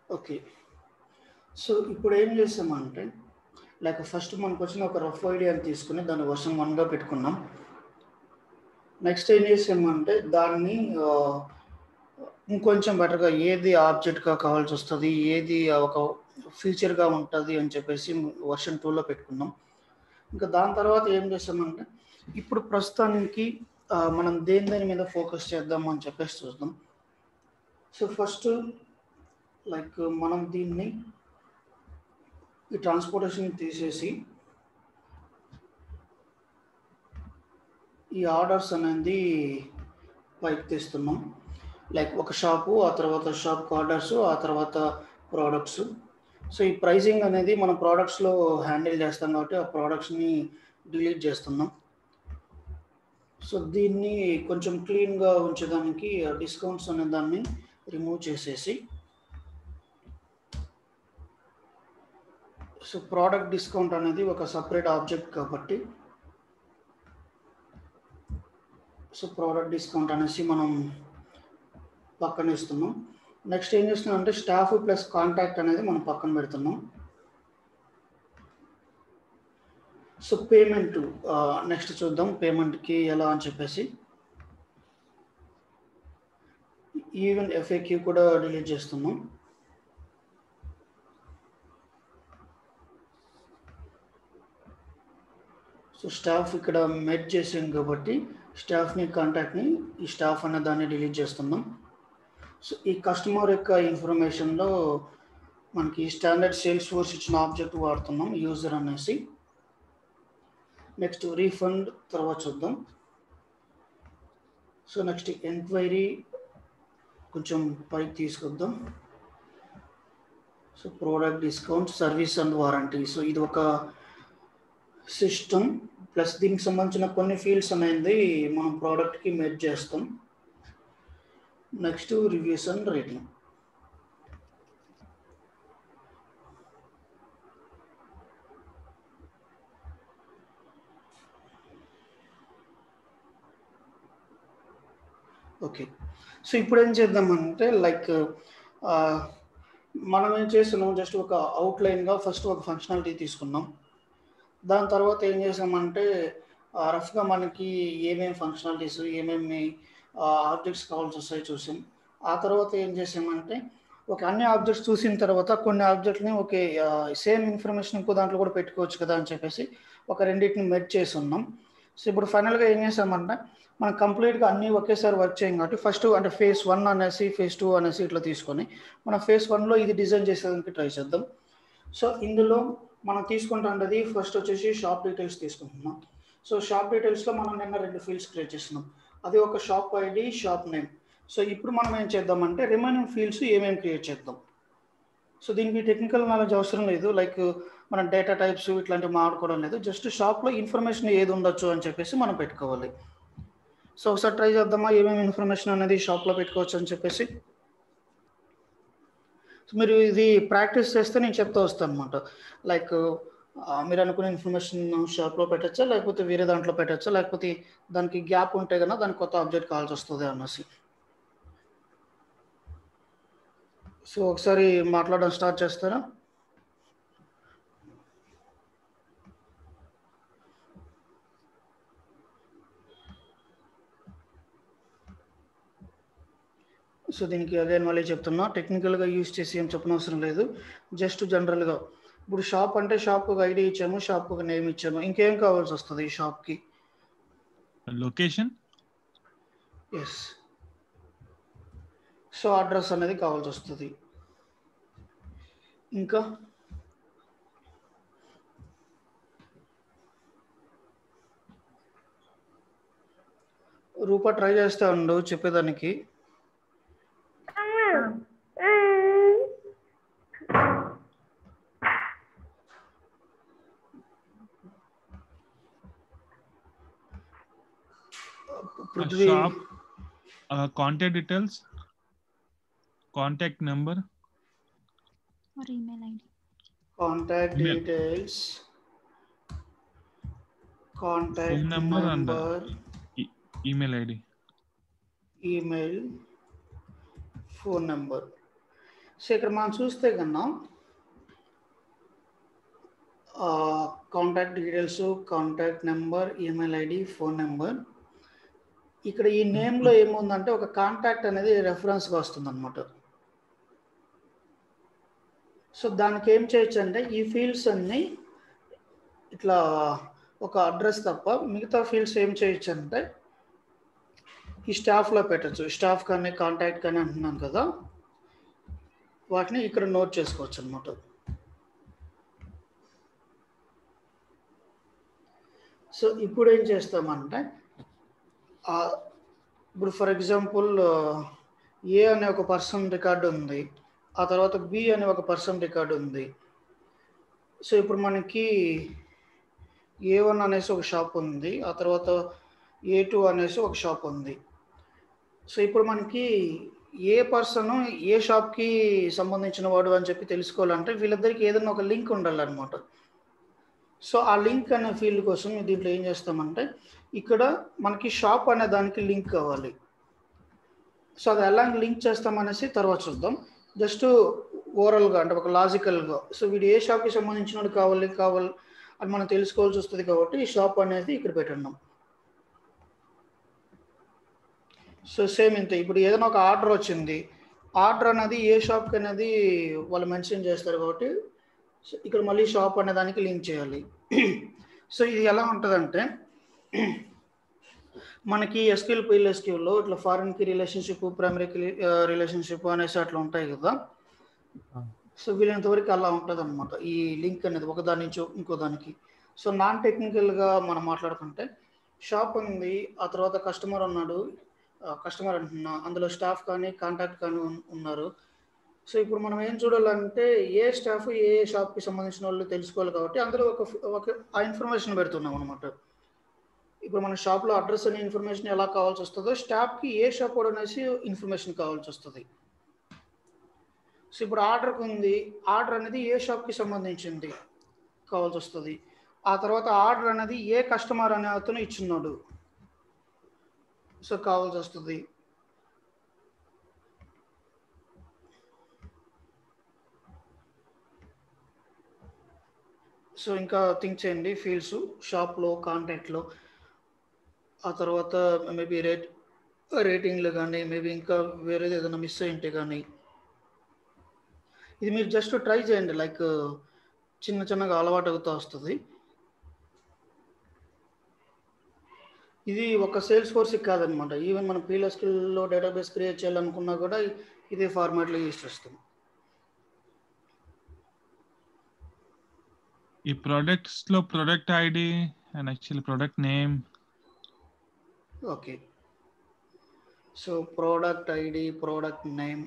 Okay. So ఇప్పుడు ఏం చేసామంటే లైక్ ఫస్ట్ మనకు వచ్చిన ఒక రఫ్ ఐడియాని తీసుకుని దాన్ని వర్షన్ 1గా పెట్టుకున్నాం. నెక్స్ట్ ఏం చేసామంటే దాన్ని ఇంకొంచెం బెటర్గా ఏది ఆబ్జెక్ట్గా కావాల్సి వస్తుంది, ఏది ఒక ఫీచర్గా ఉంటుంది అని చెప్పేసి వర్షన్ 2లో పెట్టుకున్నాం. ఇంకా దాని తర్వాత ఏం చేసామంటే ఇప్పుడు ప్రస్తుతానికి మనం దేని మీద ఫోకస్ చేద్దాం అని చెప్పేసి చూద్దాం. సో ఫస్ట్ లైక్ మనం దీన్ని ఈ ట్రాన్స్పోర్టేషన్ తీసేసి ఈ ఆర్డర్స్ అనేది పైకి తీస్తున్నాం. లైక్ ఒక షాపు, ఆ తర్వాత షాప్కి ఆర్డర్స్, ఆ తర్వాత ప్రోడక్ట్స్. సో ఈ ప్రైజింగ్ అనేది మనం ప్రోడక్ట్స్లో హ్యాండిల్ చేస్తాం కాబట్టి ఆ ప్రోడక్ట్స్ని డిలీట్ చేస్తున్నాం. సో దీన్ని కొంచెం క్లీన్గా ఉంచడానికి డిస్కౌంట్స్ అనే దాన్ని రిమూవ్ చేసేసి సో ప్రోడక్ట్ డిస్కౌంట్ అనేది ఒక సపరేట్ ఆబ్జెక్ట్ కాబట్టి సో ప్రోడక్ట్ డిస్కౌంట్ అనేసి మనం పక్కన ఇస్తున్నాం. నెక్స్ట్ ఏం చేస్తున్నాం అంటే స్టాఫ్ ప్లస్ కాంటాక్ట్ అనేది మనం పక్కన పెడుతున్నాం. సో పేమెంట్ నెక్స్ట్ చూద్దాం పేమెంట్కి ఎలా అని చెప్పేసి. ఈవెన్ ఎఫ్ఏక్యూ కూడా డిలీట్ చేస్తున్నాం. సో స్టాఫ్ ఇక్కడ మెర్జ్ చేసాం కాబట్టి స్టాఫ్ని కాంటాక్ట్ని ఈ స్టాఫ్ అనే దాన్ని డిలీట్ చేస్తున్నాం. సో ఈ కస్టమర్ యొక్క ఇన్ఫర్మేషన్లో మనకి స్టాండర్డ్ సేల్స్ ఫోర్స్ ఇచ్చిన ఆబ్జెక్ట్ వాడుతున్నాం యూజర్ అనేసి. నెక్స్ట్ రీఫండ్ తర్వాత చూద్దాం. సో నెక్స్ట్ ఎంక్వైరీ కొంచెం పైకి తీసుకొద్దాం. So product discount, service and warranty. So ఇది ఒక సిస్టమ్ ప్లస్ దీనికి సంబంధించిన కొన్ని ఫీల్డ్స్ అనేది మనం ప్రోడక్ట్కి మెర్జ్ చేస్తాం. Next reviews and rating. Okay. So ఇప్పుడు ఏం చేద్దామంటే లైక్ మనం ఏం చేస్తున్నాం జస్ట్ ఒక అవుట్లైన్గా ఫస్ట్ ఒక ఫంక్షనాలిటీ తీసుకున్నాం. దాని తర్వాత ఏం చేసామంటే రఫ్గా మనకి ఏమేమి ఫంక్షనాలిటీస్ ఏమేమి ఆబ్జెక్ట్స్ కావాల్సి వస్తాయో చూసాం. ఆ తర్వాత ఏం చేసామంటే ఒక అన్ని ఆబ్జెక్ట్స్ చూసిన తర్వాత కొన్ని ఆబ్జెక్ట్ని ఓకే సేమ్ ఇన్ఫర్మేషన్ ఇంకో దాంట్లో కూడా పెట్టుకోవచ్చు కదా అని చెప్పేసి ఒక రెండింటిని మెర్జ్ చేసి ఉన్నాం. సో ఇప్పుడు ఫైనల్గా ఏం చేసామంటే మనం కంప్లీట్గా అన్నీ ఒకేసారి వర్క్ చేయం కాబట్టి ఫస్ట్ అంటే ఫేజ్ 1 అనేసి ఫేజ్ 2 అనేసి ఇట్లా తీసుకొని మనం ఫేజ్ 1లో ఇది డిజైన్ చేసేదానికి ట్రై చేద్దాం. సో ఇందులో మనం తీసుకుంటాండది ఫస్ట్ వచ్చేసి షాప్ డీటెయిల్స్ తీసుకుంటున్నాం. సో షాప్ డీటెయిల్స్లో మనం నిన్న 2 ఫీల్డ్స్ క్రియేట్ చేస్తున్నాం. అది ఒక shop ID, shop name. So ఇప్పుడు మనం ఏం చేద్దామంటే రిమైనింగ్ ఫీల్డ్స్ ఏమేమి క్రియేట్ చేద్దాం. సో దీనికి టెక్నికల్ నాలెడ్జ్ అవసరం లేదు, లైక్ మనం డేటా టైప్స్ ఇట్లాంటివి మాట్లాడుకోవడం లేదు, జస్ట్ షాప్లో ఇన్ఫర్మేషన్ ఏది ఉండొచ్చు అని చెప్పేసి మనం పెట్టుకోవాలి. సో ఒకసారి ట్రై చేద్దామా ఏమేమి ఇన్ఫర్మేషన్ అనేది షాప్లో పెట్టుకోవచ్చు అని చెప్పేసి. సో మీరు ఇది ప్రాక్టీస్ చేస్తే నేను చెప్తూ వస్తాను అనమాట. లైక్ మీరు అనుకునే ఇన్ఫర్మేషన్ షాప్లో పెట్టచ్చా లేకపోతే వేరే దాంట్లో పెట్టచ్చా లేకపోతే దానికి గ్యాప్ ఉంటే కన్నా దానికి కొత్త ఆబ్జెక్ట్ కావాల్సి వస్తుంది అనేసి. సో ఒకసారి మాట్లాడడం స్టార్ట్ చేస్తారా? సో దీనికి అదే మళ్ళీ చెప్తున్నా, టెక్నికల్గా యూజ్ చేసి ఏం చెప్పనవసరం లేదు, జస్ట్ జనరల్గా. ఇప్పుడు షాప్ అంటే షాప్కి ఒక ఐడి ఇచ్చాము, షాప్కి ఒక నేమ్ ఇచ్చాము, ఇంకేం కావాల్సి వస్తుంది ఈ షాప్కి? లొకేషన్. ఎస్. సో అడ్రస్ అనేది కావాల్సి వస్తుంది. ఇంకా రూపా ట్రై చేస్తా ఉండు చెప్పేదానికి. Shop contact details, contact number or email ID. Contact details, contact phone number and email ID, email, phone number. So ఇక్కడ మనం చూస్తే కన్నా contact details, contact number, email ID, phone number. ఇక్కడ ఈ నేమ్లో ఏముందంటే ఒక కాంటాక్ట్ అనేది రెఫరెన్స్గా వస్తుంది అనమాట. సో దానికి ఏం చేయొచ్చు అంటే ఈ ఫీల్డ్స్ అన్నీ ఇట్లా ఒక అడ్రస్ తప్ప మిగతా ఫీల్డ్స్ ఏం చేయొచ్చు అంటే ఈ స్టాఫ్లో పెట్టచ్చు. స్టాఫ్ కానీ కాంటాక్ట్ కానీ అంటున్నాను కదా, వాటిని ఇక్కడ నోట్ చేసుకోవచ్చు అనమాట. సో ఇప్పుడు ఏం చేస్తామంటే ఇప్పుడు ఫర్ ఎగ్జాంపుల్ ఏ అనే ఒక పర్సన్ రికార్డు ఉంది, ఆ తర్వాత బి అనే ఒక పర్సన్ రికార్డు ఉంది. సో ఇప్పుడు మనకి A1 అనేసి ఒక షాప్ ఉంది, ఆ తర్వాత A2 అనేసి ఒక షాప్ ఉంది. సో ఇప్పుడు మనకి ఏ పర్సన్ ఏ షాప్కి సంబంధించిన వాడు అని చెప్పి తెలుసుకోవాలంటే వీళ్ళిద్దరికి ఏదైనా ఒక లింక్ ఉండాలన్నమాట. సో ఆ లింక్ అనే ఫీల్డ్ కోసం దీంట్లో ఏం చేస్తామంటే ఇక్కడ మనకి షాప్ అనే దానికి లింక్ కావాలి. సో అది ఎలా లింక్ చేస్తామనేసి తర్వాత చూద్దాం. జస్ట్ ఓవరాల్గా అంటే ఒక లాజికల్గా సో వీడు ఏ షాప్కి సంబంధించినది కావాలి అని మనం తెలుసుకోవాల్సి వస్తుంది కాబట్టి ఈ షాప్ అనేది ఇక్కడ పెట్టున్నాం. సో సేమ్ ఇంతే. ఇప్పుడు ఏదైనా ఒక ఆర్డర్ వచ్చింది, ఆర్డర్ అనేది ఏ షాప్కి అనేది వాళ్ళు మెన్షన్ చేస్తారు కాబట్టి ఇక్కడ మళ్ళీ షాప్ అనే దానికి లింక్ చేయాలి. సో ఇది ఎలా ఉంటుందంటే మనకి ఎస్క్యూఎల్ PLSQలో ఇట్లా ఫారిన్కి రిలేషన్షిప్, ప్రైమరీకి రిలేషన్షిప్ అనేసి అట్లా ఉంటాయి కదా. సో వీళ్ళంతవరకు అలా ఉంటుంది అనమాట ఈ లింక్ అనేది ఒకదాని నుంచి ఇంకో దానికి. సో నాన్ టెక్నికల్గా మనం మాట్లాడుకుంటే షాప్ ఉంది, ఆ తర్వాత కస్టమర్ ఉన్నాడు, కస్టమర్ అంటున్నా, అందులో స్టాఫ్ కానీ కాంటాక్ట్ కానీ ఉన్నారు. సో ఇప్పుడు మనం ఏం చూడాలంటే ఏ స్టాఫ్ ఏ షాప్కి సంబంధించిన వాళ్ళు తెలుసుకోవాలి కాబట్టి అందులో ఒక ఆ ఇన్ఫర్మేషన్ పెడుతున్నాం అనమాట. ఇప్పుడు మన షాప్లో అడ్రస్ అనే ఇన్ఫర్మేషన్ ఎలా కావాల్సి వస్తుందో స్టాఫ్కి ఏ షాప్ కూడా అనేసి ఇన్ఫర్మేషన్ కావాల్సి వస్తుంది. సో ఇప్పుడు ఆర్డర్కి ఉంది, ఆర్డర్ అనేది ఏ షాప్కి సంబంధించింది కావాల్సి వస్తుంది. ఆ తర్వాత ఆర్డర్ అనేది ఏ కస్టమర్ అనే అతను ఇచ్చిన్నాడు సో కావాల్సి వస్తుంది. సో ఇంకా థింక్ చేయండి ఫీల్డ్స్ షాప్లో, కాంటాక్ట్లో, ఆ తర్వాత మేబీ రేటింగ్లు కానీ మేబీ ఇంకా వేరేది ఏదైనా మిస్ అయ్యింటే కానీ ఇది మీరు జస్ట్ ట్రై చేయండి. లైక్ చిన్నగా అలవాటు అవుతూ వస్తుంది. ఇది ఒక సేల్స్ ఫోర్స్కి కాదనమాట, ఈవెన్ మనం PLSQలో డేటాబేస్ క్రియేట్ చేయాలనుకున్నా కూడా ఇదే ఫార్మాట్లో యూజ్ చేస్తాం. ఈ ప్రొడక్ట్స్లో product ID and actually product name. Okay, so product ID, product name.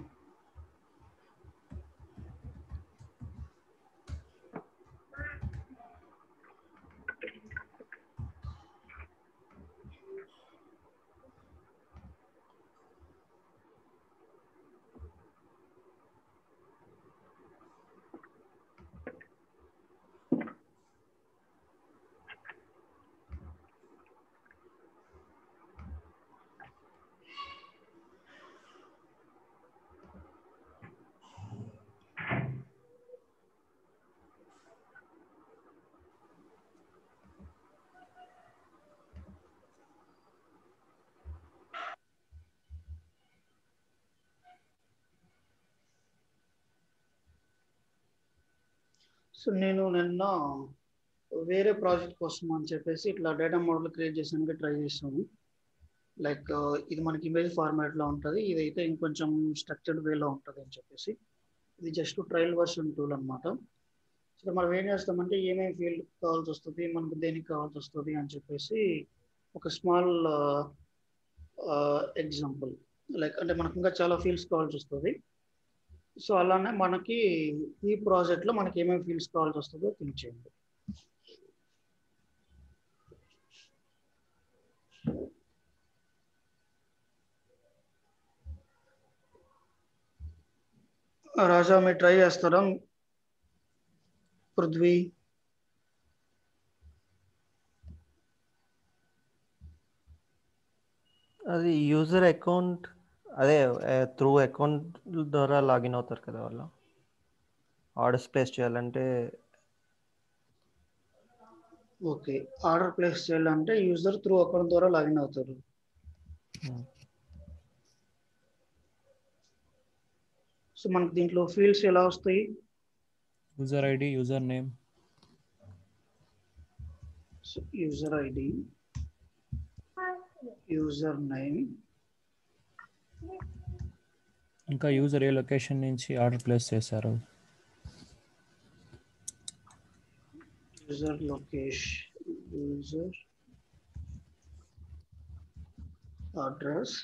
So నేను నిన్న వేరే ప్రాజెక్ట్ కోసం అని చెప్పేసి ఇట్లా డేటా మోడల్ క్రియేట్ చేసానికి ట్రై చేసాము. లైక్ ఇది మనకి ఇమేజ్ ఫార్మాట్లో ఉంటుంది, ఇదైతే ఇంకొంచెం స్ట్రక్చర్డ్ వేలో ఉంటుంది అని చెప్పేసి. ఇది జస్ట్ ట్రయల్ వర్షన్ టూల్ అనమాట. సో మనం ఏం చేస్తామంటే ఏమేమి ఫీల్డ్ కావాల్సి వస్తుంది, మనకు దేనికి కావాల్సి వస్తుంది అని చెప్పేసి ఒక స్మాల్ ఎగ్జాంపుల్. లైక్ అంటే మనకు ఇంకా చాలా ఫీల్డ్స్ కావాల్సి వస్తుంది. సో అలానే మనకి ఈ ప్రాజెక్ట్లో మనకి ఏమేమి ఫీల్డ్స్ కావాల్సి వస్తుందో థింక్ చేయండి. రాజా మీరు ట్రై చేస్తారా? పృథ్వీ, అది యూజర్ అకౌంట్ అదే త్రూ అకౌంట్ ద్వారా లాగిన్ అవుతారు కదా వాళ్ళు, ఆర్డర్స్ ప్లేస్ చేయాలంటే. ఓకే, ఆర్డర్ ప్లేస్ చేయాలంటే యూజర్ త్రూ అకౌంట్ ద్వారా లాగిన్ అవుతారు. సో మనకి దీంట్లో ఫీల్డ్స్ ఎలా వస్తాయి? User ID, user name, user ID, user name, ఇంకా యూజర్ ఏ లొకేషన్ నుంచి ఆర్డర్ ప్లేస్ చేశారు. యూజర్ లొకేషన్, యూజర్ అడ్రస్,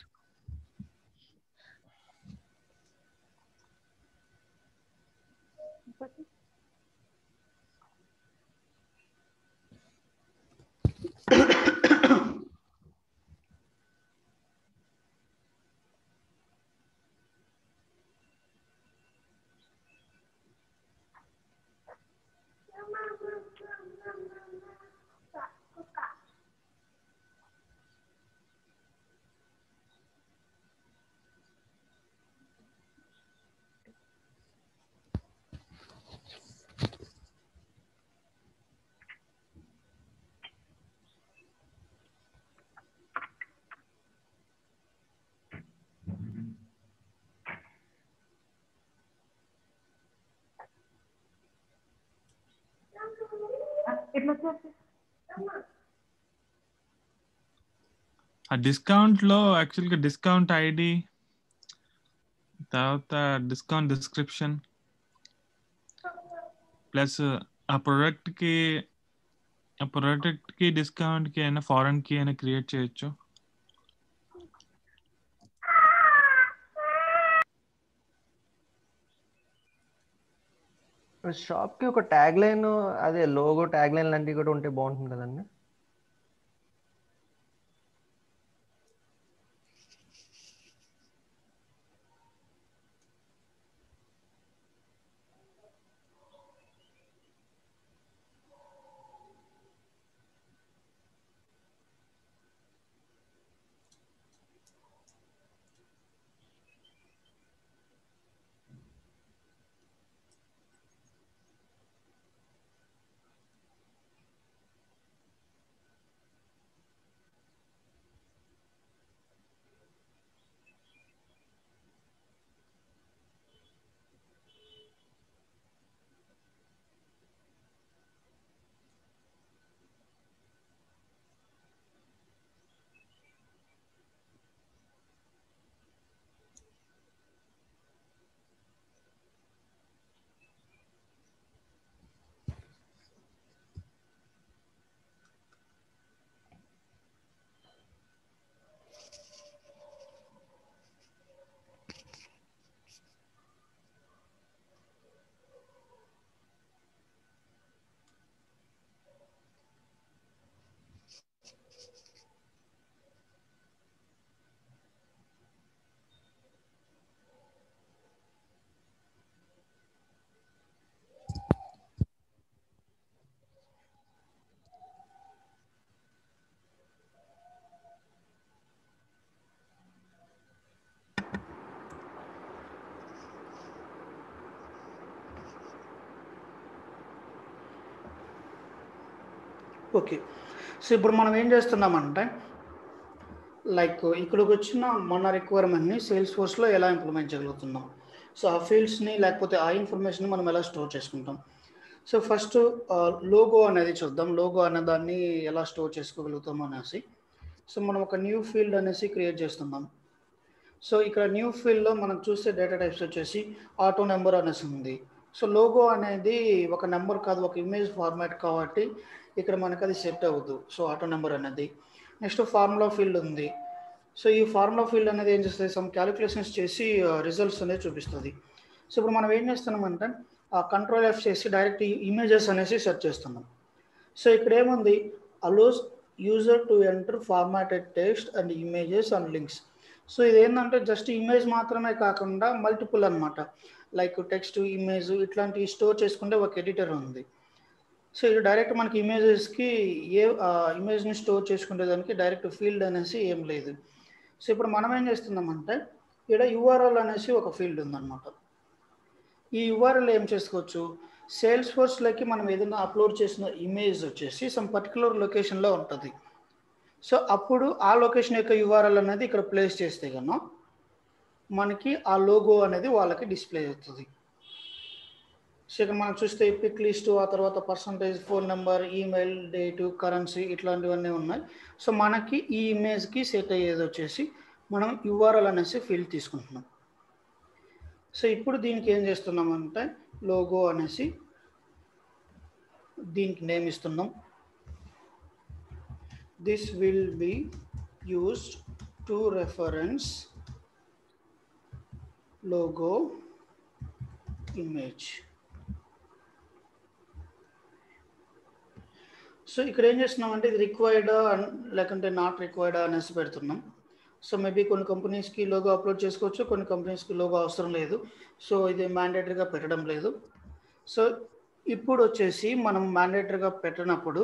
ఆ డిస్కౌంట్ లో యాక్చువల్గా డిస్కౌంట్ ఐడి, తర్వాత డిస్కౌంట్ డిస్క్రిప్షన్, ప్లస్ ఆ ప్రోడక్ట్ కి డిస్కౌంట్ కి అయినా ఫారెన్ కి అయినా క్రియేట్ చేయొచ్చు. షాప్కి ఒక ట్యాగ్ లైన్, అదే లోగో ట్యాగ్ లైన్ లాంటివి కూడా ఉంటే బాగుంటుంది కదండి. ఓకే. సో ఇప్పుడు మనం ఏం చేస్తున్నామంటే, లైక్ ఇక్కడికి వచ్చిన మన రిక్వైర్మెంట్ని సేల్స్ ఫోర్స్లో ఎలా ఇంప్లిమెంట్ చేయగలుగుతున్నాం, సో ఆ ఫీల్డ్స్ని లేకపోతే ఆ ఇన్ఫర్మేషన్ మనం ఎలా స్టోర్ చేసుకుంటాం. సో ఫస్ట్ లోగో అనేది చూద్దాం. లోగో అనే దాన్ని ఎలా స్టోర్ చేసుకోగలుగుతాం అనేసి. సో మనం ఒక న్యూ ఫీల్డ్ అనేసి క్రియేట్ చేస్తున్నాం. సో ఇక్కడ న్యూ ఫీల్డ్లో మనం చూసే డేటా టైప్స్ వచ్చేసి ఆటో నెంబర్ అనేసి ఉంది. సో లోగో అనేది ఒక నెంబర్ కాదు, ఒక ఇమేజ్ ఫార్మాట్ కాబట్టి ఇక్కడ మనకు అది సెట్ అవ్వదు. సో ఆటో నెంబర్ అనేది. నెక్స్ట్ ఫార్ములా ఫీల్డ్ ఉంది. సో ఈ ఫార్ములా ఫీల్డ్ అనేది ఏం చేస్తుంది, సమ్ క్యాలిక్యులేషన్స్ చేసి రిజల్ట్స్ అనేది చూపిస్తుంది. సో ఇప్పుడు మనం ఏం చేస్తున్నామంటే కంట్రోల్ ఎఫ్ చేసి డైరెక్ట్ ఇమేజెస్ అనేసి సెర్చ్ చేస్తున్నాం. సో ఇక్కడ ఏముంది, allows user to enter formatted text and images and links. So ఇది ఏంటంటే జస్ట్ ఇమేజ్ మాత్రమే కాకుండా మల్టిపుల్ అనమాట, లైక్ టెక్స్ట్, ఇమేజ్ ఇట్లాంటివి స్టోర్ చేసుకుంటే ఒక ఎడిటర్ ఉంది. సో ఇది డైరెక్ట్ మనకి ఇమేజెస్కి ఇమేజ్ని స్టోర్ చేసుకునే దానికి డైరెక్ట్ ఫీల్డ్ అనేసి ఏం లేదు. సో ఇప్పుడు మనం ఏం చేస్తున్నామంటే ఇక్కడ యూఆర్ఎల్ అనేసి ఒక ఫీల్డ్ ఉందన్నమాట. ఈ యూఆర్ఎల్ ఏం చేసుకోవచ్చు, సేల్స్ ఫోర్స్లోకి మనం ఏదైనా అప్లోడ్ చేసిన ఇమేజ్ వచ్చేసి సమ్ పర్టికులర్ లొకేషన్లో ఉంటుంది. సో అప్పుడు ఆ లొకేషన్ యొక్క యూఆర్ఎల్ అనేది ఇక్కడ ప్లేస్ చేస్తే కన్నా మనకి ఆ లోగో అనేది వాళ్ళకి డిస్ప్లే అవుతుంది. సో ఇక్కడ మనం చూస్తే పిక్ లిస్టు, ఆ తర్వాత percentage, phone number, email, date, currency ఇట్లాంటివన్నీ ఉన్నాయి. సో మనకి ఈ ఇమేజ్కి సెట్ అయ్యేది వచ్చేసి మనం యూఆర్ఎల్ అనేసి ఫీల్డ్ తీసుకుంటున్నాం. సో ఇప్పుడు దీనికి ఏం చేస్తున్నామంటే లోగో అనేసి దీనికి నేమ్ ఇస్తున్నాం. This will be used to reference logo image. So ఇక్కడ ఏం చేస్తున్నామంటే ఇది రిక్వైర్డా లేకుంటే నాట్ రిక్వైర్డా అనేసి పెడుతున్నాం. సో మేబీ కొన్ని కంపెనీస్కి లోగో అప్లోడ్ చేసుకోవచ్చు, కొన్ని కంపెనీస్కి లోగో అవసరం లేదు. సో ఇది మ్యాండేటరీగా పెట్టడం లేదు. సో ఇప్పుడు వచ్చేసి మనం మ్యాండేటరీగా పెట్టినప్పుడు,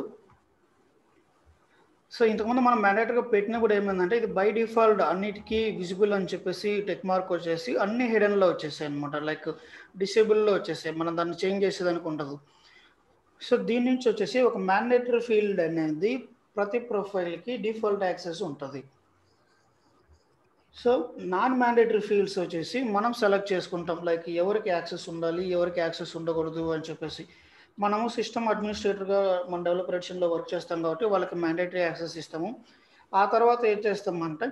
సో ఇంతకుముందు మనం మ్యాండేటరీగా పెట్టినప్పుడు ఏమైందంటే ఇది బై డిఫాల్ట్ అన్నిటికీ విజిబుల్ అని చెప్పేసి టెక్ మార్క్ వచ్చేసి అన్ని హిడెన్లో వచ్చేసాయి అనమాట. లైక్ డిసేబుల్లో వచ్చేసాయి, మనం దాన్ని చేంజ్ చేసేదానికి ఉండదు. సో దీని నుంచి వచ్చేసి ఒక మ్యాండేటరీ ఫీల్డ్ అనేది ప్రతి ప్రొఫైల్కి డిఫాల్ట్ యాక్సెస్ ఉంటుంది. సో నాన్ మ్యాండేటరీ ఫీల్డ్స్ వచ్చేసి మనం సెలెక్ట్ చేసుకుంటాం, లైక్ ఎవరికి యాక్సెస్ ఉండాలి, ఎవరికి యాక్సెస్ ఉండకూడదు అని చెప్పేసి. మనము సిస్టమ్ అడ్మినిస్ట్రేటర్గా మన డెవలపర్ ఎడిషన్లో వర్క్ చేస్తాం కాబట్టి వాళ్ళకి మ్యాండేటరీ యాక్సెస్ ఇస్తాము. ఆ తర్వాత ఏం చేస్తామంటే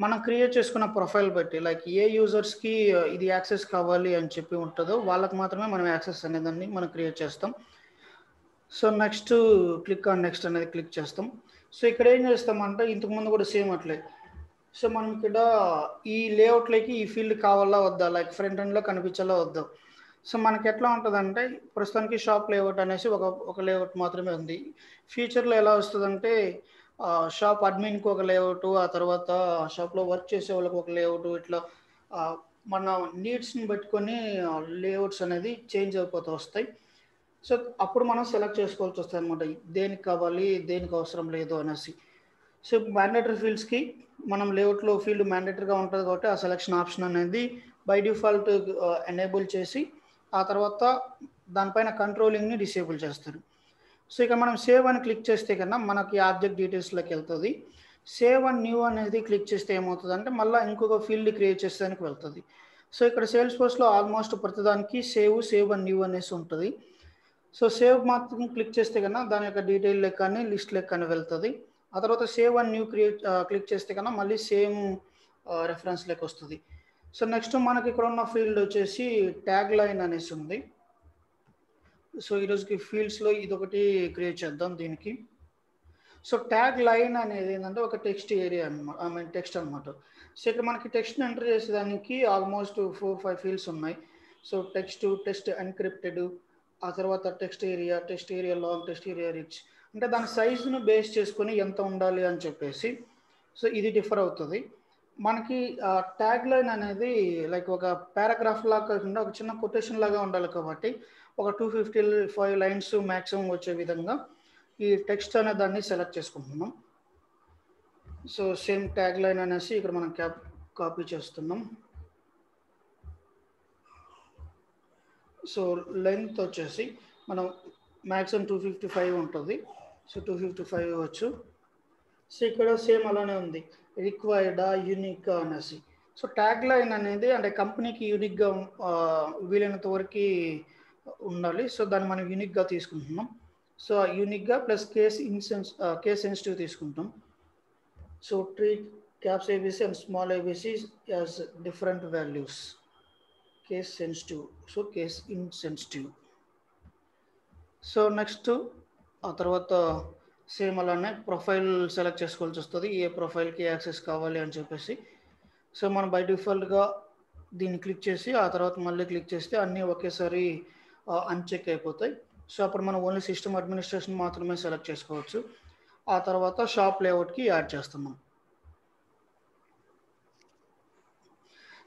మనం క్రియేట్ చేసుకున్న ప్రొఫైల్ బట్టి, లైక్ ఏ యూజర్స్కి ఇది యాక్సెస్ కావాలి అని చెప్పి ఉంటుందో వాళ్ళకి మాత్రమే మనం యాక్సెస్ అనేదాన్ని మనం క్రియేట్ చేస్తాం. So next click on next అనేది క్లిక్ చేస్తాం. సో ఇక్కడ ఏం చేస్తామంటే ఇంతకుముందు కూడా సేమ్ అట్లే. సో మనం ఇక్కడ ఈ లేఅవుట్లోకి ఈ ఫీల్డ్ కావాలా వద్దా, లైక్ ఫ్రంట్ ఎండ్లో కనిపించాలా వద్దా. సో మనకి ఎట్లా ఉంటుందంటే ప్రస్తుతానికి షాప్ లేఅవుట్ అనేసి ఒక లేఅవుట్ మాత్రమే ఉంది. ఫ్యూచర్లో ఎలా వస్తుందంటే షాప్ అడ్మిన్కి ఒక లేఅవుట్, ఆ తర్వాత షాప్లో వర్క్ చేసే వాళ్ళకి ఒక లేఅవుట్, ఇట్లా మన నీడ్స్ని పెట్టుకొని లేఅవుట్స్ అనేది చేంజ్ అయిపోతూ వస్తాయి. సో అప్పుడు మనం సెలెక్ట్ చేసుకోవాల్సి వస్తుంది అనమాట, దేనికి కావాలి దేనికి అవసరం లేదు అనేసి. సో మ్యాండేటరీ ఫీల్డ్స్కి మనం లేఅవుట్లో ఫీల్డ్ మ్యాండేటరీగా ఉంటుంది కాబట్టి ఆ సెలెక్షన్ ఆప్షన్ అనేది బై డిఫాల్ట్ ఎనేబుల్ చేసి ఆ తర్వాత దానిపైన కంట్రోలింగ్ని డిసేబుల్ చేస్తారు. సో ఇక మనం సేవ్ అని క్లిక్ చేస్తే కన్నా మనకి ఆబ్జెక్ట్ డీటెయిల్స్లోకి వెళ్తుంది. సేవ్ అండ్ న్యూ అనేది క్లిక్ చేస్తే ఏమవుతుంది అంటే మళ్ళీ ఇంకొక ఫీల్డ్ క్రియేట్ చేసేదానికి వెళ్తుంది. సో ఇక్కడ సేల్స్ ఫోర్స్లో ఆల్మోస్ట్ ప్రతిదానికి సేవ్ అండ్ న్యూ అనేసి ఉంటుంది. సో సేవ్ మాత్రం క్లిక్ చేస్తే కన్నా దాని యొక్క డీటెయిల్ లెక్క కానీ లిస్ట్ లెక్క కానీ వెళ్తుంది. ఆ తర్వాత సేవ్ అండ్ న్యూ క్లిక్ చేస్తే కన్నా మళ్ళీ సేమ్ రెఫరెన్స్ లెక్క వస్తుంది. సో నెక్స్ట్ మనకి ఇక్కడ ఉన్న ఫీల్డ్ వచ్చేసి ట్యాగ్ లైన్ అనేసి ఉంది. సో ఈరోజుకి ఫీల్డ్స్లో ఇదొకటి క్రియేట్ చేద్దాం దీనికి. సో ట్యాగ్ లైన్ అనేది ఏంటంటే ఒక టెక్స్ట్ ఏరియా అనమాట, టెక్స్ట్ అనమాట. సో ఇక్కడ మనకి టెక్స్ట్ని ఎంటర్ చేసేదానికి ఆల్మోస్ట్ 4-5 ఫీల్డ్స్ ఉన్నాయి. సో టెక్స్ట్ ఎన్క్రిప్టెడ్, ఆ తర్వాత text area long, text area rich, అంటే దాని సైజును బేస్ చేసుకొని ఎంత ఉండాలి అని చెప్పేసి. సో ఇది డిఫర్ అవుతుంది. మనకి ట్యాగ్ లైన్ అనేది లైక్ ఒక పారాగ్రాఫ్ లాగా కాకుండా ఒక చిన్న కొటేషన్ లాగా ఉండాలి కాబట్టి ఒక 255 లైన్స్ మ్యాక్సిమం వచ్చే విధంగా ఈ టెక్స్ట్ అనే దాన్ని సెలెక్ట్ చేసుకుంటున్నాం. సో సేమ్ ట్యాగ్ లైన్ అనేసి ఇక్కడ మనం కాపీ చేస్తున్నాం. సో లెంత్ వచ్చేసి మనం మ్యాక్సిమం 255 ఉంటుంది. సో 255 ఇవ్వచ్చు. సో ఇక్కడ సేమ్ అలానే ఉంది, రిక్వైర్డా యూనిక్ అనేసి. సో ట్యాగ్ లైన్ అనేది అంటే కంపెనీకి యూనిక్గా వీలైనంత వరకు ఉండాలి. సో దాన్ని మనం యూనిక్గా తీసుకుంటున్నాం. సో యూనిక్గా ప్లస్ కేస్ సెన్సిటివ్ తీసుకుంటాం. So treat caps ABC and small ABC as different values. Case sensitive, so case insensitive. So next ఆ తర్వాత సేమ్ అలానే ప్రొఫైల్ సెలెక్ట్ చేసుకోవాల్సి వస్తుంది, ఏ ప్రొఫైల్కి యాక్సెస్ కావాలి అని చెప్పేసి. సో మనం బై డిఫాల్ట్గా దీన్ని క్లిక్ చేసి ఆ తర్వాత మళ్ళీ క్లిక్ చేస్తే అన్నీ ఒకేసారి అన్చెక్ అయిపోతాయి. సో అప్పుడు మనం ఓన్లీ సిస్టమ్ అడ్మినిస్ట్రేషన్ మాత్రమే సెలెక్ట్ చేసుకోవచ్చు. ఆ తర్వాత షాప్ లేఅవుట్కి యాడ్ చేస్తున్నాం.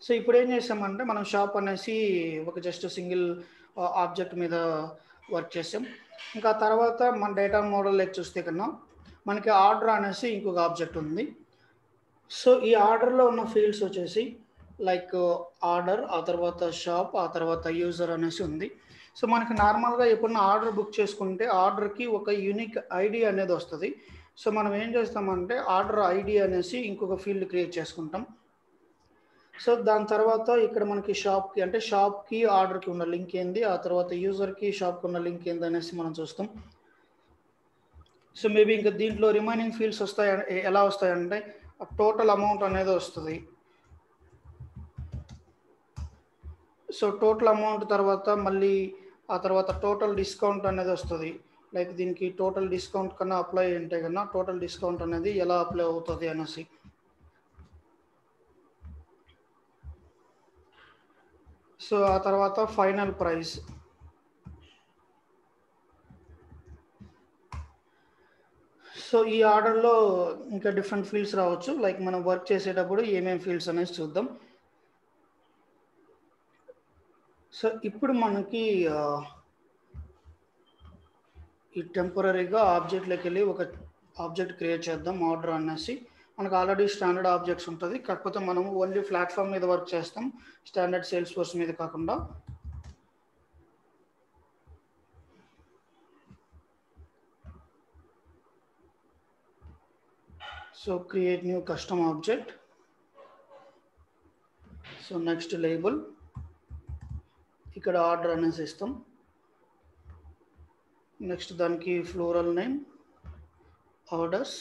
సో ఇప్పుడు ఏం చేసామంటే మనం షాప్ అనేసి ఒక జస్ట్ సింగిల్ ఆబ్జెక్ట్ మీద వర్క్ చేసాం. ఇంకా తర్వాత మన డేటా మోడల్ చూస్తే కన్నా మనకి ఆర్డర్ అనేసి ఇంకొక ఆబ్జెక్ట్ ఉంది. సో ఈ ఆర్డర్లో ఉన్న ఫీల్డ్స్ వచ్చేసి లైక్ ఆర్డర్, ఆ తర్వాత షాప్, ఆ తర్వాత యూజర్ అనేసి ఉంది. సో మనకి నార్మల్గా ఎప్పుడన్నా ఆర్డర్ బుక్ చేసుకుంటే ఆర్డర్కి ఒక యూనిక్ ఐడి అనేది వస్తుంది. సో మనం ఏం చేస్తామంటే ఆర్డర్ ఐడి అనేసి ఇంకొక ఫీల్డ్ క్రియేట్ చేసుకుంటాం. సో దాని తర్వాత ఇక్కడ మనకి షాప్కి అంటే షాప్కి ఆర్డర్కి ఉన్న లింక్ ఏంది, ఆ తర్వాత యూజర్కి షాప్కి ఉన్న లింక్ ఏంది అనేసి మనం చూస్తాం. సో మేబీ ఇంకా దీంట్లో రిమైనింగ్ ఫీల్డ్స్ వస్తాయి. ఎలా వస్తాయంటే టోటల్ అమౌంట్ అనేది వస్తుంది. సో టోటల్ అమౌంట్ తర్వాత మళ్ళీ ఆ తర్వాత టోటల్ డిస్కౌంట్ అనేది వస్తుంది. లైక్ దీనికి టోటల్ డిస్కౌంట్ కన్నా అప్లై అంటే కన్నా టోటల్ డిస్కౌంట్ అనేది ఎలా అప్లై అవుతుంది అనేసి. సో ఆ తర్వాత ఫైనల్ ప్రైస్. సో ఈ ఆర్డర్లో ఇంకా డిఫరెంట్ ఫీల్డ్స్ రావచ్చు. లైక్ మనం వర్క్ చేసేటప్పుడు ఏమేమి ఫీల్డ్స్ అనేసి చూద్దాం. సో ఇప్పుడు మనకి ఈ టెంపరీగా ఆబ్జెక్ట్లోకి వెళ్ళి ఒక ఆబ్జెక్ట్ క్రియేట్ చేద్దాం. ఆర్డర్ అనేసి మనకు ఆల్రెడీ స్టాండర్డ్ ఆబ్జెక్ట్స్ ఉంటుంది, కాకపోతే మనం ఓన్లీ ప్లాట్ఫామ్ మీద వర్క్ చేస్తాం, స్టాండర్డ్ సేల్స్ ఫోర్స్ మీద కాకుండా. So create new custom object. So next label, ఇక్కడ ఆర్డర్ అనేసి ఇస్తాం. నెక్స్ట్ దానికి floral name orders.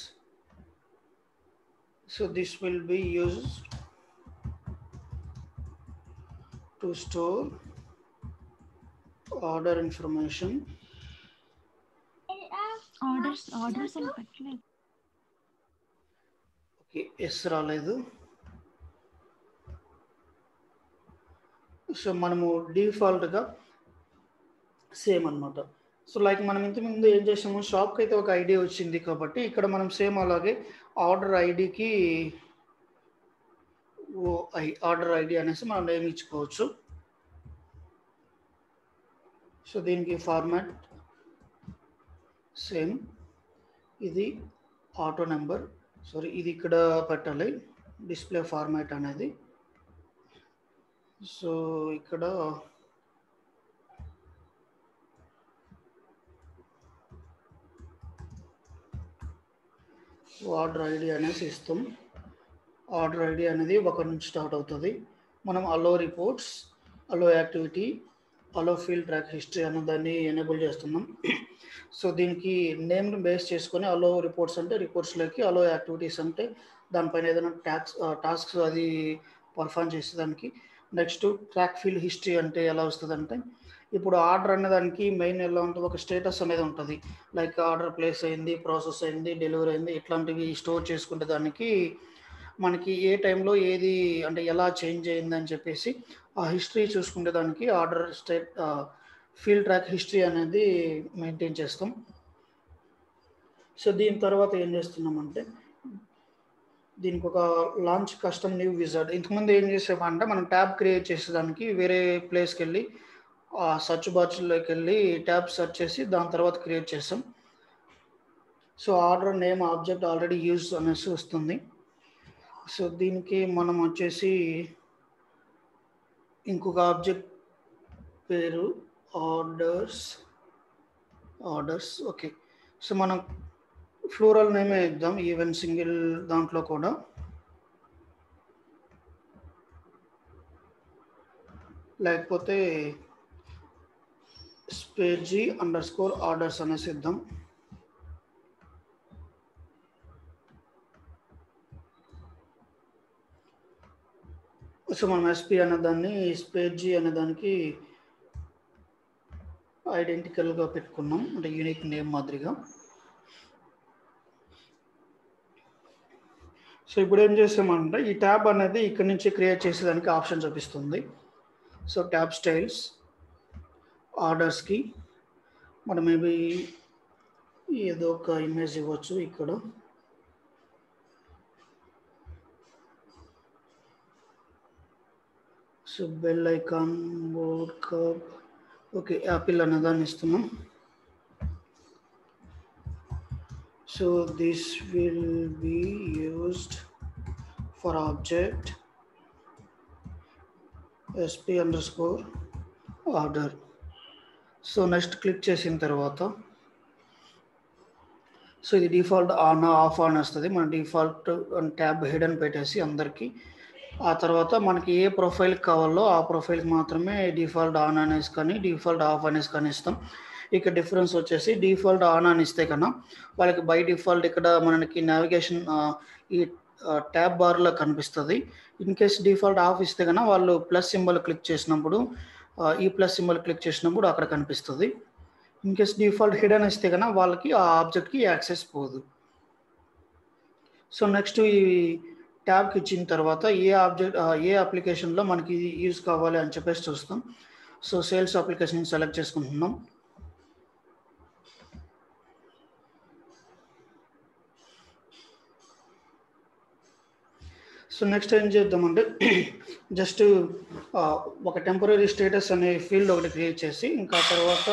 So this will be used to store order information. Orders అని పెట్టలేదు. ఓకే, ఎస్ రాలేదు. సో మనము డిఫాల్ట్గా సేమ్ అనమాట. సో లైక్ మనం ఇంతకుముందు ఏం చేసాము, షాప్కి అయితే ఒక ఐడి వచ్చింది కాబట్టి ఇక్కడ మనం సేమ్ అలాగే ఆర్డర్ ఐడికి ఆర్డర్ ఐడి అనేసి మనం నేమ్ ఇచ్చుకోవచ్చు. సో దీనికి ఫార్మాట్ సేమ్, ఇది ఆటో నెంబర్, సారీ ఇది ఇక్కడ పెట్టాలి డిస్ప్లే ఫార్మాట్ అనేది. సో ఇక్కడ ఆర్డర్ ఐడి అనేసి ఇస్తాం. ఆర్డర్ ఐడి అనేది 1 నుంచి స్టార్ట్ అవుతుంది. మనం అలో రిపోర్ట్స్, అలో యాక్టివిటీ, అలో ఫీల్డ్ ట్రాక్ హిస్టరీ అన్న దాన్ని ఎనేబుల్ చేస్తున్నాం. సో దీనికి నేమ్ని బేస్ చేసుకొని అలో రిపోర్ట్స్ అంటే రిపోర్ట్స్లోకి, అలో యాక్టివిటీస్ అంటే దానిపైన ఏదైనా టాస్క్స్ అది పర్ఫామ్ చేసేదానికి. నెక్స్ట్ ట్రాక్ ఫీల్డ్ హిస్టరీ అంటే ఎలా వస్తుంది అంటే ఇప్పుడు ఆర్డర్ అనే దానికి మెయిన్ ఎలా ఉంటుంది, ఒక స్టేటస్ అనేది ఉంటుంది. లైక్ ఆర్డర్ ప్లేస్ అయింది, ప్రాసెస్ అయింది, డెలివరీ అయింది, ఇట్లాంటివి స్టోర్ చేసుకుంటే దానికి మనకి ఏ టైంలో ఏది అంటే ఎలా చేంజ్ అయింది అని చెప్పేసి ఆ హిస్టరీ చూసుకుంటే దానికి ఆర్డర్ ఫీల్డ్ ట్రాక్ హిస్టరీ అనేది మెయింటైన్ చేస్తాం. సో దీని తర్వాత ఏం చేస్తున్నామంటే దీనికి ఒక లాంచ్ కస్టమ్ న్యూ విజార్డ్. ఇంతకుముందు ఏం చేసామంటే మనం ట్యాబ్ క్రియేట్ చేసేదానికి వేరే ప్లేస్కి వెళ్ళి సర్చ్ బాక్స్లోకి వెళ్ళి ట్యాబ్ సెర్చ్ చేసి దాని తర్వాత క్రియేట్ చేసాం. So order name object already use అనేసి వస్తుంది. సో దీనికి మనం వచ్చేసి ఇంకొక ఆబ్జెక్ట్ పేరు ఆర్డర్స్. ఓకే, సో మనం ఫ్లోరల్ నేమే ఇద్దాం ఈవెన్ సింగిల్ దాంట్లో కూడా. లేకపోతే _orders అనేసి ఇద్దాం. సో మనం SP అనే దాన్ని _g అనే దానికి ఐడెంటికల్గా పెట్టుకున్నాం, అంటే యూనిక్ నేమ్ మాదిరిగా. సో ఇప్పుడు ఏం చేసామంటే ఈ ట్యాబ్ అనేది ఇక్కడ నుంచి క్రియేట్ చేసేదానికి ఆప్షన్ చూపిస్తుంది. సో ట్యాబ్ స్టైల్స్ ఆర్డర్స్కి మనం మేబీ ఏదో ఒక ఇమేజ్ ఇవ్వచ్చు ఇక్కడ. So bell icon, board cup, okay Apple అనే దాన్ని ఇస్తున్నాం. So this will be used for object sp_order. So next click చేసిన తర్వాత సో ఇది డిఫాల్ట్ ఆన్ ఆఫ్ ఆన్ వస్తుంది. మన డిఫాల్ట్ ట్యాబ్ హెడ్ అని పెట్టేసి అందరికీ ఆ తర్వాత మనకి ఏ ప్రొఫైల్కి కావాలో ఆ ప్రొఫైల్కి మాత్రమే డిఫాల్ట్ ఆన్ అనేసి కానీ డిఫాల్ట్ ఆఫ్ అనేసి కానీ ఇస్తాం. ఇక్కడ డిఫరెన్స్ వచ్చేసి డిఫాల్ట్ ఆన్ అని ఇస్తే కన్నా వాళ్ళకి బై డిఫాల్ట్ ఇక్కడ మనకి నావిగేషన్ ఈ ట్యాబ్ బార్లో కనిపిస్తుంది. ఇన్ కేస్ డిఫాల్ట్ ఆఫ్ ఇస్తే కన్నా వాళ్ళు ప్లస్ సింబల్ క్లిక్ చేసినప్పుడు ఈ ప్లస్ సింబల్ క్లిక్ చేసినప్పుడు అక్కడ కనిపిస్తుంది. ఇన్ కేస్ డిఫాల్ట్ హిడెన్ ఇస్తే కన్నా వాళ్ళకి ఆ ఆబ్జెక్ట్కి యాక్సెస్ పోదు. సో నెక్స్ట్ ఈ ట్యాబ్కి ఇచ్చిన తర్వాత ఏ అప్లికేషన్లో మనకి యూజ్ కావాలి అని చెప్పేసి చూస్తాం. సో సేల్స్ అప్లికేషన్ సెలెక్ట్ చేసుకుంటున్నాం. సో నెక్స్ట్ ఏం చేద్దామంటే జస్ట్ ఒక టెంపరీ స్టేటస్ అనే ఫీల్డ్ ఒకటి క్రియేట్ చేసి ఇంకా తర్వాత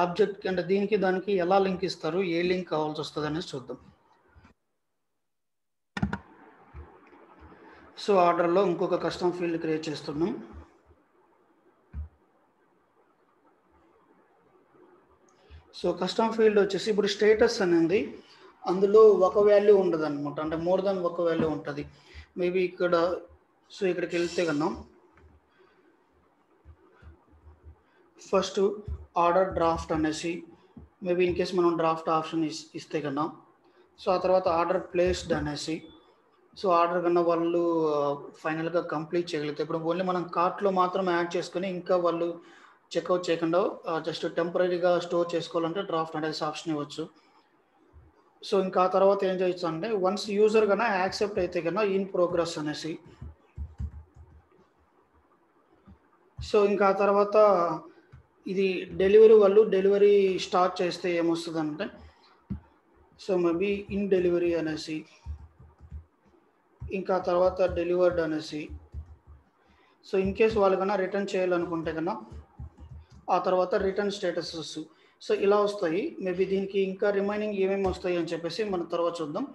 ఆబ్జెక్ట్ అంటే దీనికి దానికి ఎలా లింక్ ఇస్తారు, ఏ లింక్ కావాల్సి వస్తుంది అనేసి చూద్దాం. సో ఆర్డర్లో ఇంకొక కస్టమ్ ఫీల్డ్ క్రియేట్ చేస్తున్నాం. సో కస్టమ్ ఫీల్డ్ వచ్చేసి ఇప్పుడు స్టేటస్ అనేది అందులో ఒక వాల్యూ ఉండదు అనమాట, అంటే మోర్ దాన్ ఒక వాల్యూ ఉంటుంది. మేబీ ఇక్కడ సో ఇక్కడికి వెళ్తే కన్నా ఫస్ట్ ఆర్డర్ డ్రాఫ్ట్ అనేసి మేబీ ఇన్ కేస్ మనం డ్రాఫ్ట్ ఆప్షన్ ఇస్తే కన్నా సో ఆ తర్వాత ఆర్డర్ ప్లేస్డ్ అనేసి సో ఆర్డర్ కన్నా వాళ్ళు ఫైనల్గా కంప్లీట్ చేయగలుగుతారు. ఇప్పుడు ఓన్లీ మనం కార్ట్లో మాత్రం యాడ్ చేసుకుని ఇంకా వాళ్ళు చెక్అవుట్ చేయకుండా జస్ట్ టెంపరీగా స్టోర్ చేసుకోవాలంటే డ్రాఫ్ట్ అనేసి ఆప్షన్ ఇవ్వచ్చు. సో ఇంకా ఆ తర్వాత ఏం చేయొచ్చు అంటే వన్స్ యూజర్ కన్నా యాక్సెప్ట్ అయితే కన్నా ఇన్ ప్రోగ్రెస్ అనేసి సో ఇంకా ఆ తర్వాత ఇది వాళ్ళు డెలివరీ స్టార్ట్ చేస్తే ఏమొస్తుంది అంటే సో మేబీ ఇన్ డెలివరీ అనేసి ఇంకా తర్వాత డెలివర్డ్ అనేసి సో ఇన్ కేస్ వాళ్ళు కన్నా రిటర్న్ చేయాలనుకుంటే కన్నా ఆ తర్వాత రిటర్న్ స్టేటసెస్ సో ఇలా వస్తాయి. మేబీ దీనికి ఇంకా రిమైనింగ్ ఏమేమి వస్తాయి అని చెప్పేసి మనం తర్వాత చూద్దాం.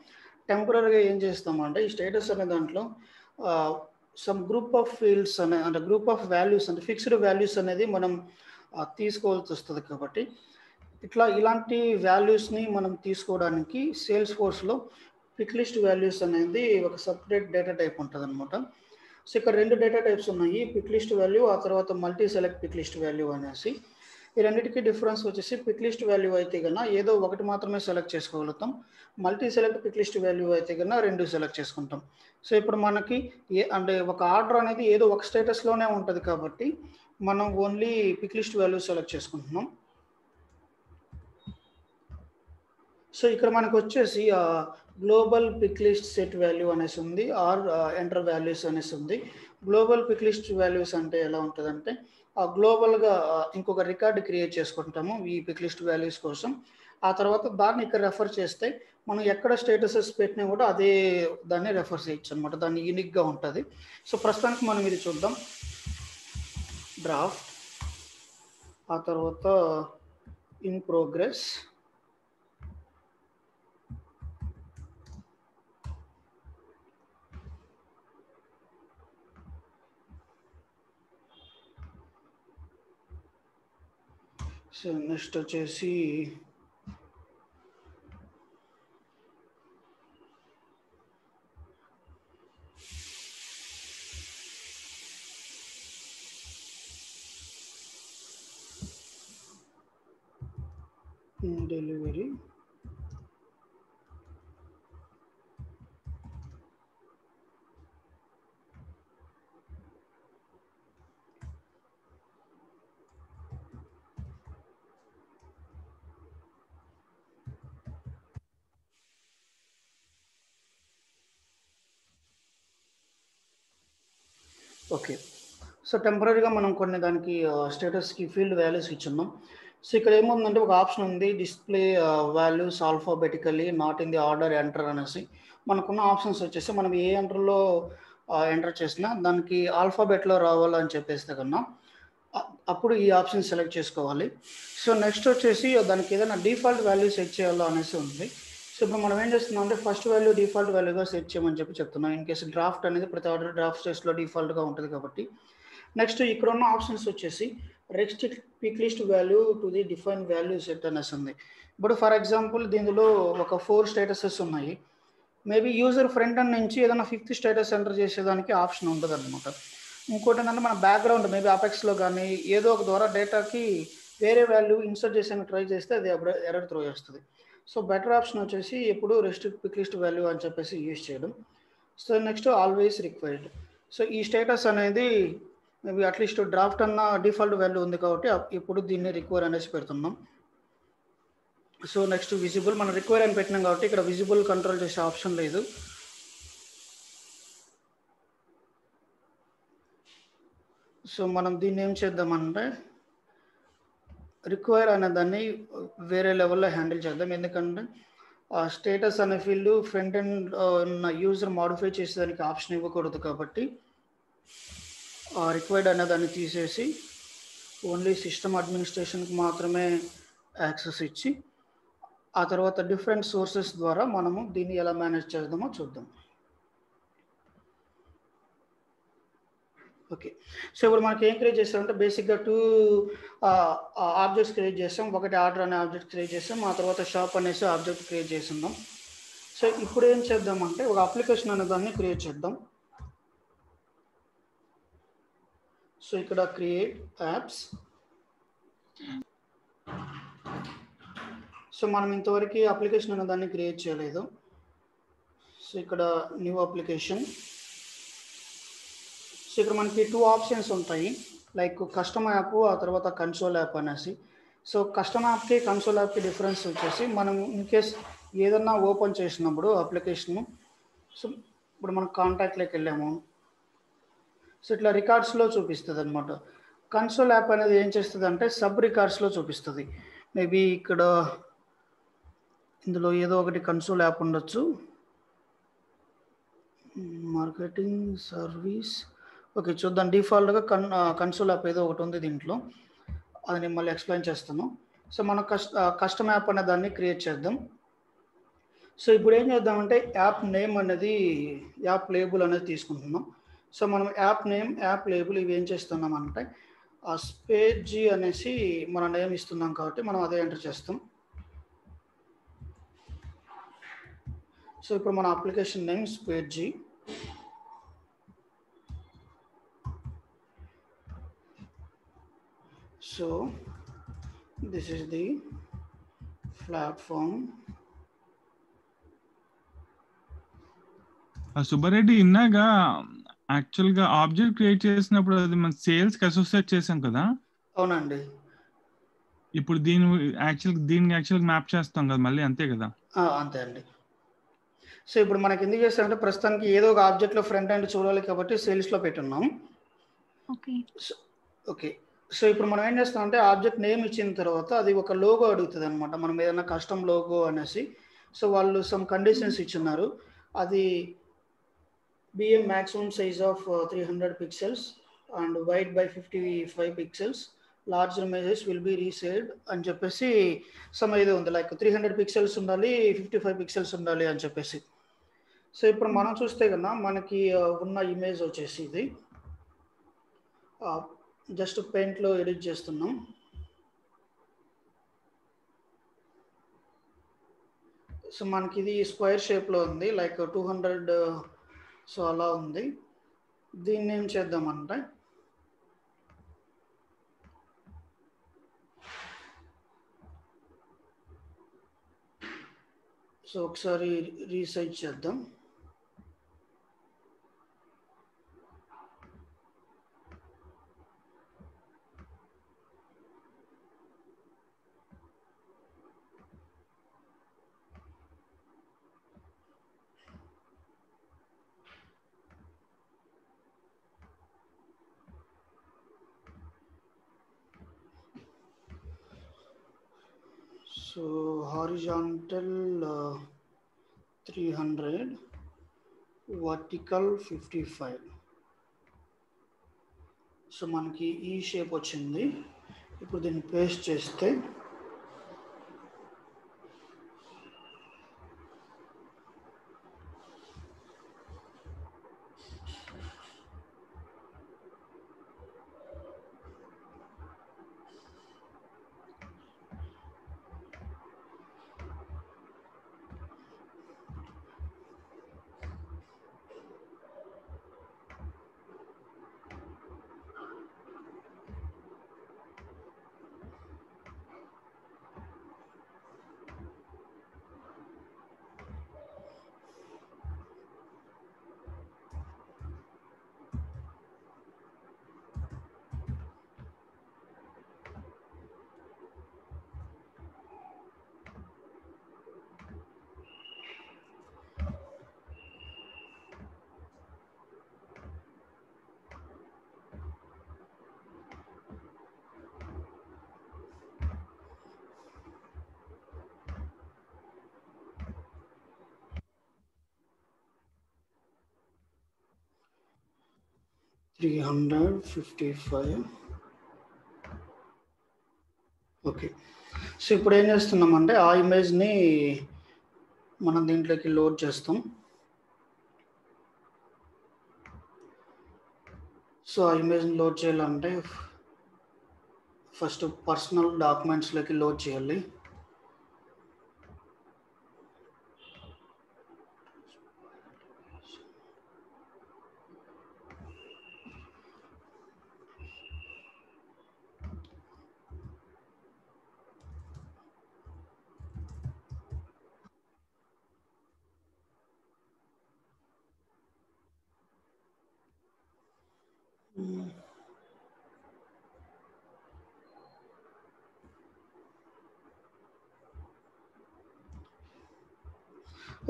టెంపరీగా ఏం చేస్తామంటే ఈ స్టేటస్ అనే దాంట్లో సమ్ గ్రూప్ ఆఫ్ ఫీల్డ్స్ అంటే గ్రూప్ ఆఫ్ వాల్యూస్ అంటే ఫిక్స్డ్ వాల్యూస్ అనేది మనం తీసుకోవాల్సి వస్తుంది. కాబట్టి ఇలాంటి వాల్యూస్ని మనం తీసుకోవడానికి సేల్స్ ఫోర్స్లో పిక్ లిస్ట్ వాల్యూస్ అనేది ఒక సపరేట్ డేటా టైప్ ఉంటుంది అనమాట. సో ఇక్కడ 2 డేటా టైప్స్ ఉన్నాయి, పిక్ లిస్ట్ వాల్యూ ఆ తర్వాత multi select pick list value అనేసి. ఈ రెండింటికి డిఫరెన్స్ వచ్చేసి పిక్ లిస్ట్ వాల్యూ అయితే కన్నా ఏదో ఒకటి మాత్రమే సెలెక్ట్ చేసుకోగలుగుతాం, multi select pick list value అయితే కన్నా 2 సెలెక్ట్ చేసుకుంటాం. సో ఇప్పుడు మనకి అంటే ఒక ఆర్డర్ అనేది ఏదో ఒక స్టేటస్లోనే ఉంటుంది కాబట్టి మనం only pick list value select చేసుకుంటున్నాం. సో ఇక్కడ మనకు వచ్చేసి global pick list set value అనేసి ఉంది, ఆర్ ఎంటర్ వాల్యూస్ అనేసి ఉంది. గ్లోబల్ పిక్ లిస్ట్ వాల్యూస్ అంటే ఎలా ఉంటుందంటే గ్లోబల్గా ఇంకొక రికార్డ్ క్రియేట్ చేసుకుంటాము ఈ పిక్ లిస్ట్ వాల్యూస్ కోసం. ఆ తర్వాత దాన్ని ఇక్కడ రెఫర్ చేస్తే మనం ఎక్కడ స్టేటసెస్ పెట్టినా కూడా అదే దాన్ని రెఫర్ చేయొచ్చు అనమాట, దాన్ని యూనిక్గా ఉంటుంది. సో ప్రస్తుతానికి మనం ఇది చూద్దాం. డ్రాఫ్ట్ ఆ తర్వాత ఇన్ ప్రోగ్రెస్ సో నెక్స్ట్ వచ్చేసి డెలివరీ ఓకే. సో టెంపరీగా మనం కొన్ని దానికి స్టేటస్కి ఫీల్డ్ వాల్యూస్ ఇచ్చున్నాం. సో ఇక్కడ ఏముందంటే ఒక ఆప్షన్ ఉంది display values alphabetically not in the order enter అనేసి. మనకున్న ఆప్షన్స్ వచ్చేసి మనం ఏ ఎంటర్లో ఎంటర్ చేసినా దానికి ఆల్ఫాబెట్లో రావాలని చెప్పేస్తే కన్నా అప్పుడు ఈ ఆప్షన్ సెలెక్ట్ చేసుకోవాలి. సో నెక్స్ట్ వచ్చేసి దానికి ఏదైనా డిఫాల్ట్ వాల్యూ సెట్ చేయాలో అనేసి ఉంది. సో ఇప్పుడు మనం ఏం చేస్తున్నాం అంటే ఫస్ట్ వాల్యూ డిఫాల్ట్ వాల్యూగా సెట్ చేయమని చెప్తున్నాం. ఇన్ కేసు డ్రాఫ్ట్ అనేది ప్రతి ఆర్డర్ డ్రాఫ్ట్ స్టేజ్లో డిఫాల్ట్గా ఉంటుంది కాబట్టి నెక్స్ట్ ఇక్కడ ఉన్న ఆప్షన్స్ వచ్చేసి restrict pick list value to the define value set అనేసి ఉంది. ఇప్పుడు ఫర్ ఎగ్జాంపుల్ దీనిలో ఒక 4 స్టేటసెస్ ఉన్నాయి. మేబీ యూజర్ ఫ్రంట్ ఎండ్ నుంచి ఏదైనా 5th స్టేటస్ ఎంటర్ చేసేదానికి ఆప్షన్ ఉండదు అనమాట. ఇంకోటి ఏంటంటే మన బ్యాక్గ్రౌండ్ మేబీ అపెక్స్లో కానీ ఏదో ఒక ద్వారా డేటాకి వేరే వాల్యూ ఇన్సర్ట్ చేసేందుకు ట్రై చేస్తే అది అప్పుడు ఎర్రర్ త్రో చేస్తుంది. సో బెటర్ ఆప్షన్ వచ్చేసి ఎప్పుడు రెస్ట్రిక్ట్ పిక్ లిస్ట్ వాల్యూ అని చెప్పేసి యూజ్ చేయడం. So next always required. So ఈ స్టేటస్ అనేది మేబీ అట్లీస్ట్ డ్రాఫ్ట్ అన్న డిఫాల్ట్ వాల్యూ ఉంది కాబట్టి ఇప్పుడు దీన్ని రిక్వైర్ అనేసి పెడుతున్నాం. సో నెక్స్ట్ విజిబుల్, మనం రిక్వైర్ అని పెట్టినాం కాబట్టి ఇక్కడ విజిబుల్ కంట్రోల్ చేసే ఆప్షన్ లేదు. సో మనం దీన్ని ఏం చేద్దామంటే రిక్వైర్ అనే దాన్ని వేరే లెవెల్లో హ్యాండిల్ చేద్దాం. ఎందుకంటే స్టేటస్ అనే ఫీల్డ్ ఫ్రంట్ ఎండ్ ఉన్న యూజర్ మాడిఫై చేసేదానికి ఆప్షన్ ఇవ్వకూడదు కాబట్టి రిక్వైర్డ్ అనే దాన్ని తీసేసి ఓన్లీ సిస్టమ్ అడ్మినిస్ట్రేషన్కి మాత్రమే యాక్సెస్ ఇచ్చి ఆ తర్వాత డిఫరెంట్ సోర్సెస్ ద్వారా మనము దీన్ని ఎలా మేనేజ్ చేద్దామో చూద్దాం. ఓకే, సో ఇప్పుడు మనకి ఏం క్రియేట్ చేస్తామంటే బేసిక్గా 2 ఆబ్జెక్ట్స్ క్రియేట్ చేస్తాం. ఒకటి ఆర్డర్ అనే ఆబ్జెక్ట్ క్రియేట్ చేస్తాం, ఆ తర్వాత షాప్ అనేసి ఆబ్జెక్ట్ క్రియేట్ చేస్తున్నాం. సో ఇప్పుడు ఏం చేద్దామంటే ఒక అప్లికేషన్ అనే దాన్ని క్రియేట్ చేద్దాం. సో ఇక్కడ క్రియేట్ యాప్స్. సో మనం ఇంతవరకు అప్లికేషన్ అనే దాన్ని క్రియేట్ చేయలేదు. సో ఇక్కడ న్యూ అప్లికేషన్. సో ఇక్కడ మనకి 2 ఆప్షన్స్ ఉంటాయి, లైక్ కస్టమ్ యాప్ ఆ తర్వాత కన్సోల్ యాప్ అనేసి. సో కస్టమ్ యాప్కి కన్సోల్ యాప్కి డిఫరెన్స్ వచ్చేసి మనం ఇన్ కేస్ ఏదన్నా ఓపెన్ చేసినప్పుడు అప్లికేషను, సో ఇప్పుడు మనం కాంటాక్ట్లోకి వెళ్ళాము, సో ఇట్లా రికార్డ్స్లో చూపిస్తుంది అనమాట. కన్సోల్ యాప్ అనేది ఏం చేస్తుంది అంటే సబ్ రికార్డ్స్లో చూపిస్తుంది. మేబీ ఇక్కడ ఇందులో ఏదో ఒకటి కన్సోల్ యాప్ ఉండొచ్చు, మార్కెటింగ్ సర్వీస్. ఓకే చూద్దాం. డిఫాల్ట్గా కన్సోల్ యాప్ ఏదో ఒకటి ఉంది దీంట్లో, అది నేను మళ్ళీ ఎక్స్ప్లెయిన్ చేస్తాను. సో మనం కస్టమ్ యాప్ అనే దాన్ని క్రియేట్ చేద్దాం. సో ఇప్పుడు ఏం చేద్దామంటే యాప్ నేమ్ అనేది యాప్ లేబుల్ అనేది తీసుకుంటున్నాం. సో మనం యాప్ నేమ్ యాప్ లేబుల్ ఇవి ఏం చేస్తున్నామంటే స్పేస్ జీ అనేసి మన నేమ్ ఇస్తున్నాం కాబట్టి మనం అదే ఎంటర్ చేస్తాం. సో ఇప్పుడు మన అప్లికేషన్ నేమ్ స్పేస్ జీ. So this is the platform. Subbareddy ఇందాక యాక్చువల్గా ఆబ్జెక్ట్ క్రియేట్ చేసినప్పుడు అది మన సేల్స్కి అసోసియేట్ చేసాం కదా. అవునండి. ఇప్పుడు దీన్ని యాక్చువల్గా మ్యాప్ చేస్తాం కదా మళ్ళీ, అంతే కదా? అంతే అండి. సో ఇప్పుడు మనకి ఎందుకు చేస్తామంటే ప్రస్తుతానికి ఏదో ఒక ఆబ్జెక్ట్లో ఫ్రంట్ ఎండ్ చూడాలి కాబట్టి సేల్స్లో పెట్టున్నాం. ఓకే, సో ఇప్పుడు మనం ఏం చేస్తామంటే ఆబ్జెక్ట్ నేమ్ ఇచ్చిన తర్వాత అది ఒక లోగో అడుగుతుంది అనమాట, మనం ఏదైనా కస్టమ్ లోగో అనేసి. సో వాళ్ళు సమ్ కండిషన్స్ ఇచ్చున్నారు, అది BM maximum size of 300 pixels and wide by 55 pixels, large images will be resaved అని చెప్పేసి సమ్ ఏదో ఉంది, లైక్ 300 పిక్సెల్స్ ఉండాలి 55 పిక్సెల్స్ ఉండాలి అని చెప్పేసి. సో ఇప్పుడు మనం చూస్తే కన్నా మనకి ఉన్న ఇమేజ్ వచ్చేసి ఇది జస్ట్ పెయింట్లో ఎడిట్ చేస్తున్నాం. సో మనకి ఇది స్క్వేర్ షేప్లో ఉంది, లైక్ 200. సో అలా ఉంది. దీన్ని ఏం చేద్దామంటే సో ఒకసారి రీసైజ్ చేద్దాం. So horizontal 300, vertical 55. సో మనకి ఈ షేప్ వచ్చింది. ఇప్పుడు దీన్ని పేస్ట్ చేస్తే 355. ఓకే. సో ఇప్పుడు ఏం చేస్తున్నామంటే ఆ ఇమేజ్ని మనం దీంట్లోకి లోడ్ చేస్తాం. సో ఆ ఇమేజ్ని లోడ్ చేయాలంటే ఫస్ట్ పర్సనల్ డాక్యుమెంట్స్లోకి లోడ్ చేయాలి.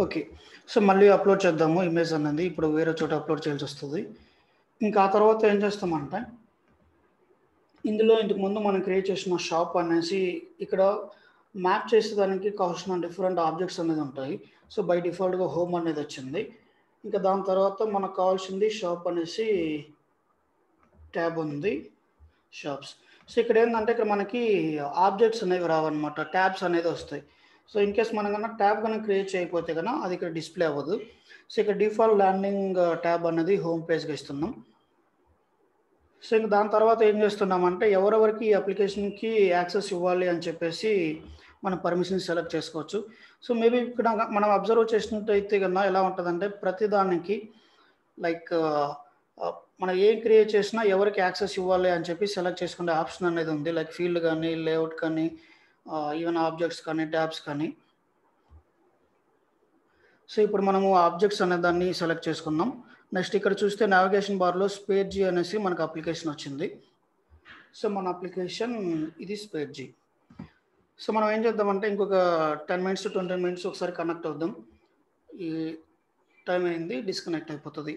ఓకే. సో మళ్ళీ అప్లోడ్ చేద్దాము ఇమేజ్ అనేది. ఇప్పుడు వేరే చోట అప్లోడ్ చేయాల్సి వస్తుంది. ఇంకా ఆ తర్వాత ఏం చేస్తామంటే ఇందులో ఇంతకుముందు మనం క్రియేట్ చేసిన షాప్ అనేసి ఇక్కడ మ్యాప్ చేసేదానికి కావాల్సిన డిఫరెంట్ ఆబ్జెక్ట్స్ అనేది ఉంటాయి. సో బై డిఫాల్ట్గా హోమ్ అనేది వచ్చింది. ఇంకా దాని తర్వాత మనకు కావాల్సింది షాప్ అనేసి ట్యాబ్ ఉంది, షాప్స్. సో ఇక్కడ ఏంటంటే ఇక్కడ మనకి ఆబ్జెక్ట్స్ అనేవి రావన్నమాట, ట్యాబ్స్ అనేది వస్తాయి. సో ఇన్ కేస్ మనం కన్నా ట్యాబ్ కన్నా క్రియేట్ చేయకపోతే కన్నా అది ఇక్కడ డిస్ప్లే అవ్వదు. సో ఇక్కడ డిఫాల్ట్ ల్యాండింగ్ ట్యాబ్ అనేది హోమ్ పేజ్గా ఇస్తున్నాం. సో ఇంక దాని తర్వాత ఏం చేస్తున్నామంటే ఎవరెవరికి ఈ అప్లికేషన్కి యాక్సెస్ ఇవ్వాలి అని చెప్పేసి మనం పర్మిషన్ సెలెక్ట్ చేసుకోవచ్చు. సో మేబీ ఇక్కడ మనం అబ్జర్వ్ చేసినట్టయితే కన్నా ఎలా ఉంటుందంటే ప్రతిదానికి లైక్ మనం ఏం క్రియేట్ చేసినా ఎవరికి యాక్సెస్ ఇవ్వాలి అని చెప్పి సెలెక్ట్ చేసుకునే ఆప్షన్ అనేది ఉంది. లైక్ ఫీల్డ్ కానీ, లేఅవుట్ కానీ, ఈవెన్ ఆబ్జెక్ట్స్ కానీ, ట్యాబ్స్ కానీ. సో ఇప్పుడు మనము ఆబ్జెక్ట్స్ అనే దాన్ని సెలెక్ట్ చేసుకున్నాం. నెక్స్ట్ ఇక్కడ చూస్తే నావిగేషన్ బార్లో స్పేర్ జీ అనేసి మనకు అప్లికేషన్ వచ్చింది. సో మన అప్లికేషన్ ఇది స్పేర్ జీ. సో మనం ఏం చేద్దామంటే ఇంకొక 10 minutes to 20 minutes ఒకసారి కనెక్ట్ అవుదాం. ఈ టైం అయింది, డిస్కనెక్ట్ అయిపోతుంది.